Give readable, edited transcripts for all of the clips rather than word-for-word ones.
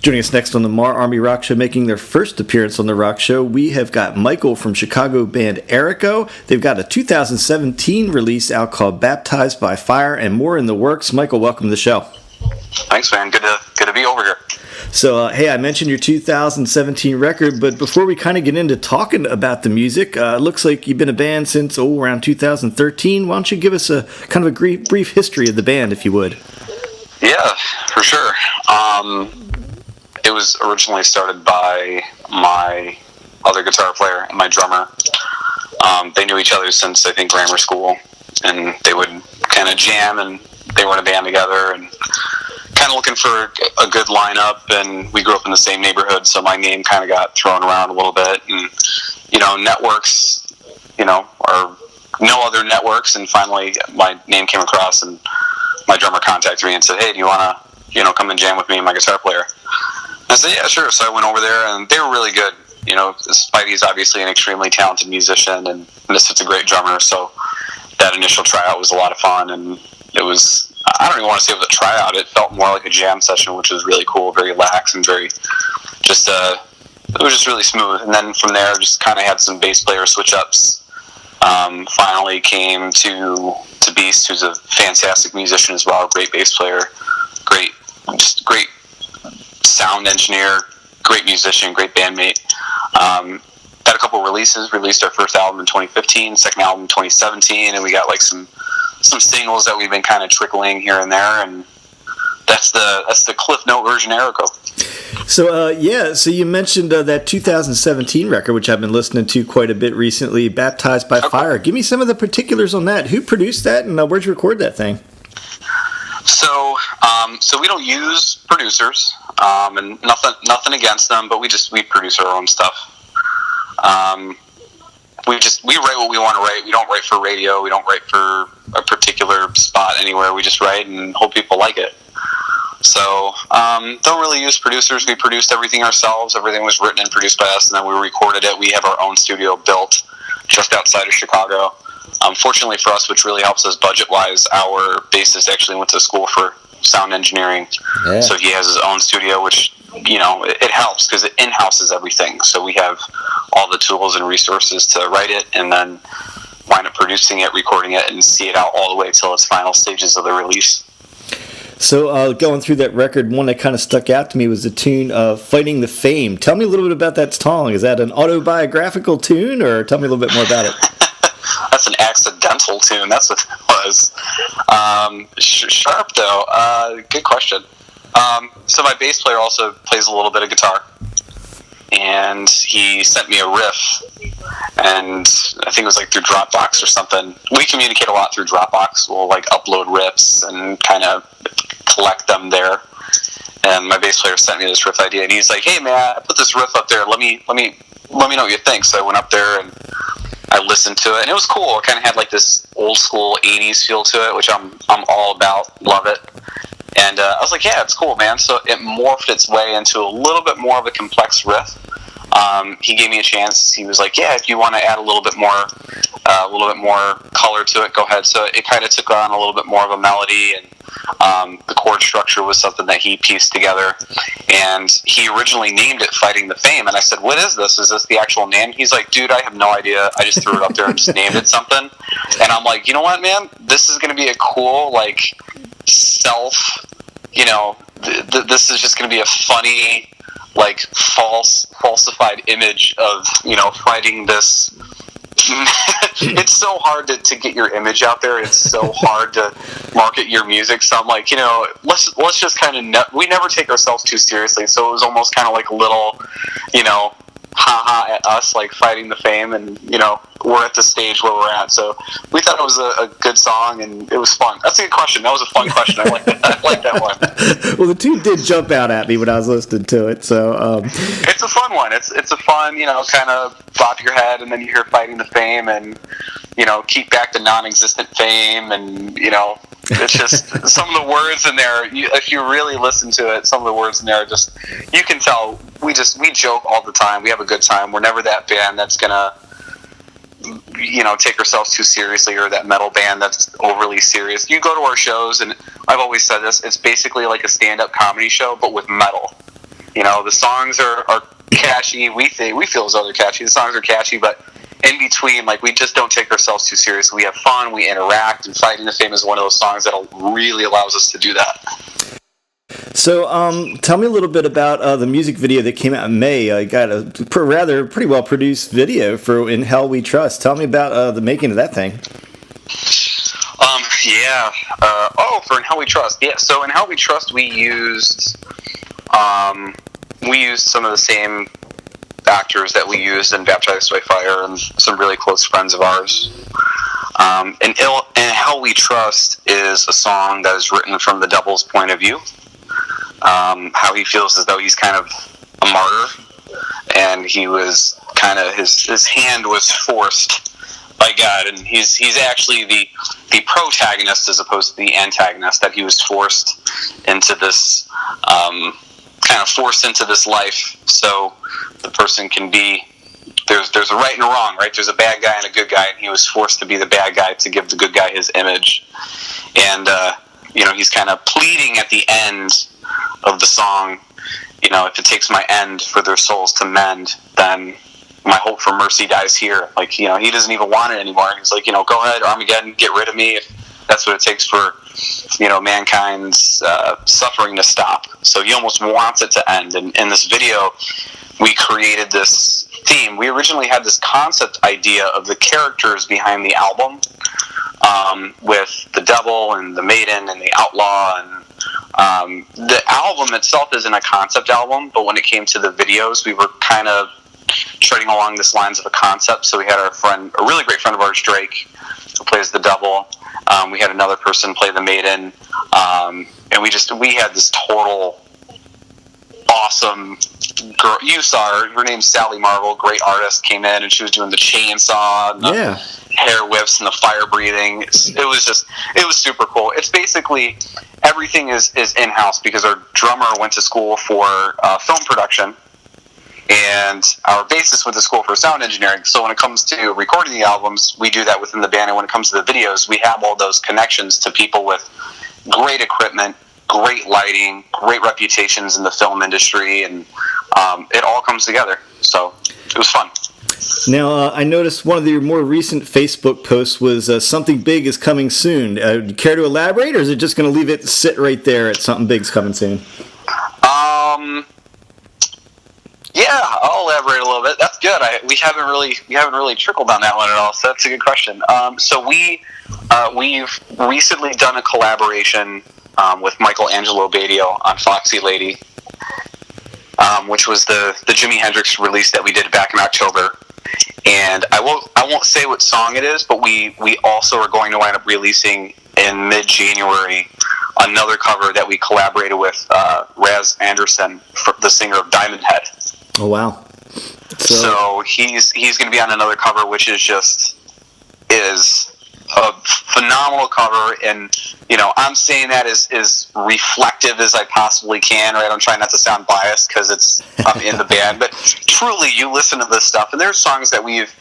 Joining us next on the MARR Army Rock Show, making their first appearance on the Rock Show, we have got Michael from Chicago band Aeraco. They've got a 2017 release out called Baptized by Fire and more in the works. Michael, welcome to the show. Thanks, man. Good to be over here. So, hey, I mentioned your 2017 record, but before we kind of get into talking about the music, it looks like you've been a band since, around 2013. Why don't you give us a kind of a brief history of the band, if you would? Yeah, for sure. It was originally started by my other guitar player and my drummer. They knew each other since, I think, grammar school, and they would kind of jam, and they were in a band together, and kind of looking for a good lineup, and we grew up in the same neighborhood, so my name kind of got thrown around a little bit, and, networks, are no other networks, and finally my name came across, and my drummer contacted me and said, hey, do you want to, come and jam with me and my guitar player? I said, yeah, sure. So I went over there, and they were really good. Spidey's obviously an extremely talented musician, and Misfit's a great drummer, so that initial tryout was a lot of fun, and it was, I don't even want to say it was a tryout, it felt more like a jam session, which was really cool, very lax, and very, just, it was just really smooth. And then from there, just kind of had some bass player switch-ups. Finally came to Beast, who's a fantastic musician as well, great bass player, great sound engineer, great musician, great bandmate. Had a couple released our first album in 2015, second album in 2017, and we got like some singles that we've been kind of trickling here and there, and that's the Cliff Note version Aeraco. So so you mentioned that 2017 record, which I've been listening to quite a bit recently, Baptized by Fire. Give me some of the particulars on that. Who produced that, and where'd you record that thing? So we don't use producers, and nothing against them, but we produce our own stuff. We write what we want to write. We don't write for radio. We don't write for a particular spot anywhere. We just write and hope people like it. So, don't really use producers. We produced everything ourselves. Everything was written and produced by us, and then we recorded it. We have our own studio built just outside of Chicago. Fortunately for us, which really helps us budget-wise, our bassist actually went to school for sound engineering. Yeah. So he has his own studio, which, it helps because it in-houses everything. So we have all the tools and resources to write it and then wind up producing it, recording it, and see it out all the way till its final stages of the release. So going through that record, one that kind of stuck out to me was the tune of Fighting the Fame. Tell me a little bit about that song. Is that an autobiographical tune, or tell me a little bit more about it? That's an accidental tune. That's what it was. Sharp, though. Good question. So my bass player also plays a little bit of guitar, and he sent me a riff, and I think it was like through Dropbox or something. We communicate a lot through Dropbox. We'll like upload riffs and kind of collect them there. And my bass player sent me this riff idea, and he's like, "Hey man, I put this riff up there. Let me know what you think." So I went up there and I listened to it, and it was cool. It kind of had like this old school '80s feel to it, which I'm all about. Love it. And I was like, yeah, it's cool, man. So it morphed its way into a little bit more of a complex riff. He gave me a chance. He was like, yeah, if you want to add a little bit more color to it, go ahead. So it kind of took on a little bit more of a melody, and the chord structure was something that he pieced together. And he originally named it Fighting the Fame. And I said, what is this? Is this the actual name? He's like, dude, I have no idea. I just threw it up there and just named it something. And I'm like, you know what, man? This is going to be a cool, like, this is just going to be a funny, like, falsified image of, fighting this. It's so hard to get your image out there. It's so hard to market your music. So I'm like, let's just kind of, we never take ourselves too seriously. So it was almost kind of like a little, haha at us, like Fighting the Fame, and we're at the stage where we're at. So we thought it was a good song, and it was fun. That's a good question. That was a fun question. I like that one. Well, the tune did jump out at me when I was listening to it. So it's a fun one. It's a fun, kind of bop your head, and then you hear Fighting the Fame, and keep back the non-existent fame, and it's just some of the words in there. If you really listen to it, some of the words in there, just you can tell. We joke all the time. We have a good time. We're never that band that's gonna take ourselves too seriously, or that metal band that's overly serious. You go to our shows, and I've always said this, it's basically like a stand-up comedy show, but with metal. The songs are catchy. We feel as though they're catchy. The songs are catchy, but in between, like, we just don't take ourselves too seriously. We have fun, we interact, and Fighting the Fame is one of those songs that really allows us to do that. So, tell me a little bit about the music video that came out in May. I got a pretty well produced video for "In Hell We Trust." Tell me about the making of that thing. For "In Hell We Trust." Yeah. So "In Hell We Trust," we used some of the same actors that we used in Baptized by Fire and some really close friends of ours. In Hell We Trust is a song that is written from the devil's point of view. How he feels as though he's kind of a martyr, and he was kind of his hand was forced by God, and he's actually the protagonist as opposed to the antagonist. That he was forced into this life, so the person can be. There's a right and a wrong, right? There's a bad guy and a good guy, and he was forced to be the bad guy to give the good guy his image, and he's kind of pleading at the end of the song, if it takes my end for their souls to mend, then my hope for mercy dies here. Like, he doesn't even want it anymore. He's like, go ahead, Armageddon, get rid of me if that's what it takes for, mankind's suffering to stop. So he almost wants it to end. And in this video, we created this theme. We originally had this concept idea of the characters behind the album, with the devil and the maiden and the outlaw, and the album itself isn't a concept album, but when it came to the videos, we were kind of treading along this lines of a concept. So we had a really great friend of ours, Drake, who plays the devil. We had another person play the maiden, and we had this total awesome girl. You saw her name's Sally Marvel, great artist, came in and she was doing the chainsaw and the hair whips and the fire breathing. It was super cool. It's basically everything is in-house because our drummer went to school for film production, and our bassist went to school for sound engineering. So when it comes to recording the albums, we do that within the band, and when it comes to the videos, we have all those connections to people with great equipment, great lighting, great reputations in the film industry, and it all comes together. So it was fun. Now, I noticed one of your more recent Facebook posts was something big is coming soon. Do you care to elaborate, or is it just going to leave it sit right there at something big's coming soon? Yeah, I'll elaborate a little bit. That's good. We haven't really trickled on that one at all, so that's a good question. So we've recently done a collaboration with Michelangelo Badio on Foxy Lady, which was the Jimi Hendrix release that we did back in October. And I won't say what song it is, but we also are going to wind up releasing in mid-January another cover that we collaborated with Raz Anderson, the singer of Diamond Head. Oh wow! So he's going to be on another cover, which is a phenomenal cover, and I'm saying that as reflective as I possibly can. Right, I'm trying not to sound biased because I'm in the band, but truly, you listen to this stuff, and there's songs that we've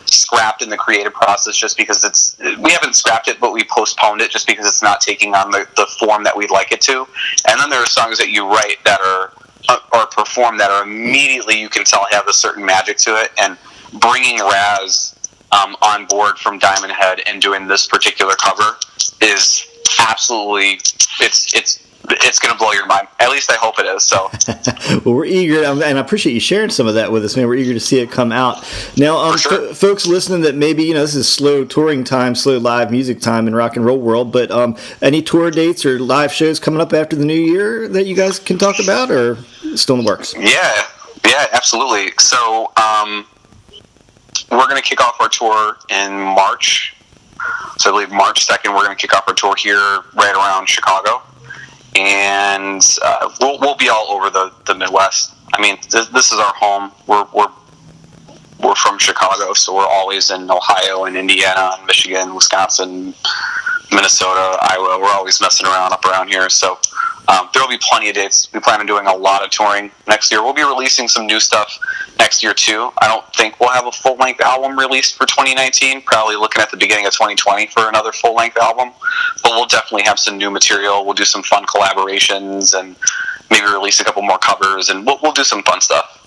scrapped in the creative process just because we haven't scrapped it, but we postponed it just because it's not taking on the form that we'd like it to. And then there are songs that you write that are performed that are immediately you can tell have a certain magic to it, and bringing Raz on board from Diamond Head and doing this particular cover is absolutely it's going to blow your mind. At least I hope it is. So, well, we're eager, and I appreciate you sharing some of that with us, man. We're eager to see it come out. Now, sure. Folks listening that maybe this is slow touring time, slow live music time in rock and roll world, but any tour dates or live shows coming up after the new year that you guys can talk about, or still in the works? Yeah, absolutely. So, we're going to kick off our tour in March. So I believe March 2nd, we're going to kick off our tour here right around Chicago. And we'll be all over the Midwest. I mean, this is our home. We're from Chicago, so we're always in Ohio and Indiana and Michigan, Wisconsin, Minnesota, Iowa. We're always messing around up around here. So there will be plenty of dates. We plan on doing a lot of touring next year. We'll be releasing some new stuff next year too. I don't think we'll have a full-length album released for 2019. Probably looking at the beginning of 2020 for another full-length album. But we'll definitely have some new material. We'll do some fun collaborations and maybe release a couple more covers, and we'll do some fun stuff.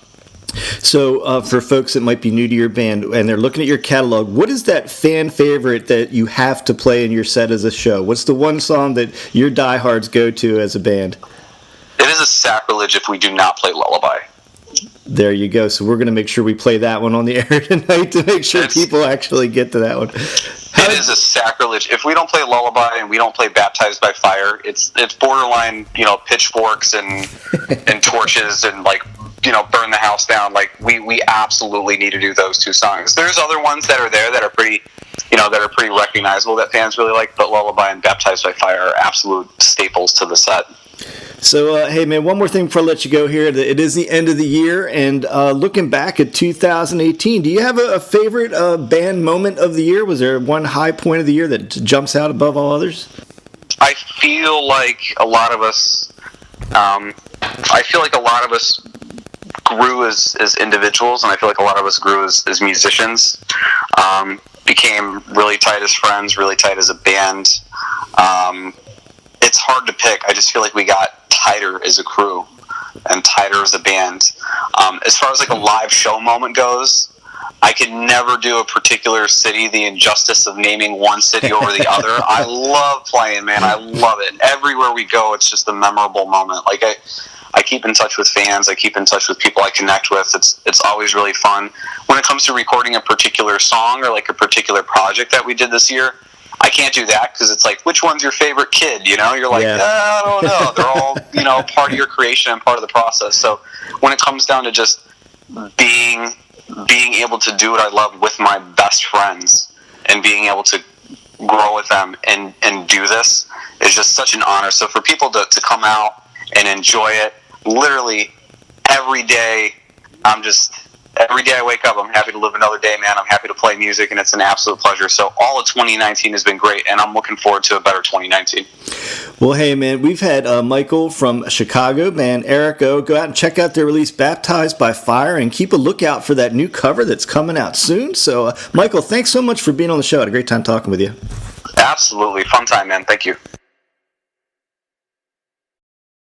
So for folks that might be new to your band and they're looking at your catalog, what is that fan favorite that you have to play in your set as a show? What's the one song that your diehards go to as a band? It is a sacrilege if we do not play Lullaby. There you go. So we're going to make sure we play that one on the air tonight to make sure people actually get to that one. It is a sacrilege. If we don't play Lullaby and we don't play Baptized by Fire, it's borderline, pitchforks and torches and burn the house down. We absolutely need to do those two songs. There's other ones that are there that are pretty, that are pretty recognizable that fans really like, but Lullaby and Baptized by Fire are absolute staples to the set. So, hey, man, one more thing before I let you go here. It is the end of the year, and looking back at 2018, do you have a favorite band moment of the year? Was there one high point of the year that jumps out above all others? I feel like a lot of us grew as individuals, and I feel like a lot of us grew as musicians. Became really tight as friends, really tight as a band. It's hard to pick. I just feel like we got tighter as a crew and tighter as a band. As far as a live show moment goes, I could never do a particular city, the injustice of naming one city over the other. I love playing, man. I love it. Everywhere we go, it's just a memorable moment. I keep in touch with fans. I keep in touch with people I connect with. It's always really fun. When it comes to recording a particular song or a particular project that we did this year, I can't do that because it's which one's your favorite kid? You're like, yeah. I don't know. They're all, part of your creation and part of the process. So when it comes down to just being able to do what I love with my best friends and being able to grow with them and do this is just such an honor. So for people to come out and enjoy it, literally every day I wake up, I'm happy to live another day, man. I'm happy to play music, and it's an absolute pleasure. So all of 2019 has been great, and I'm looking forward to a better 2019. Well, hey, man, we've had Michael from Chicago, band Aeraco. Go out and check out their release, Baptized by Fire, and keep a lookout for that new cover that's coming out soon. So, Michael, thanks so much for being on the show. I had a great time talking with you. Absolutely. Fun time, man. Thank you.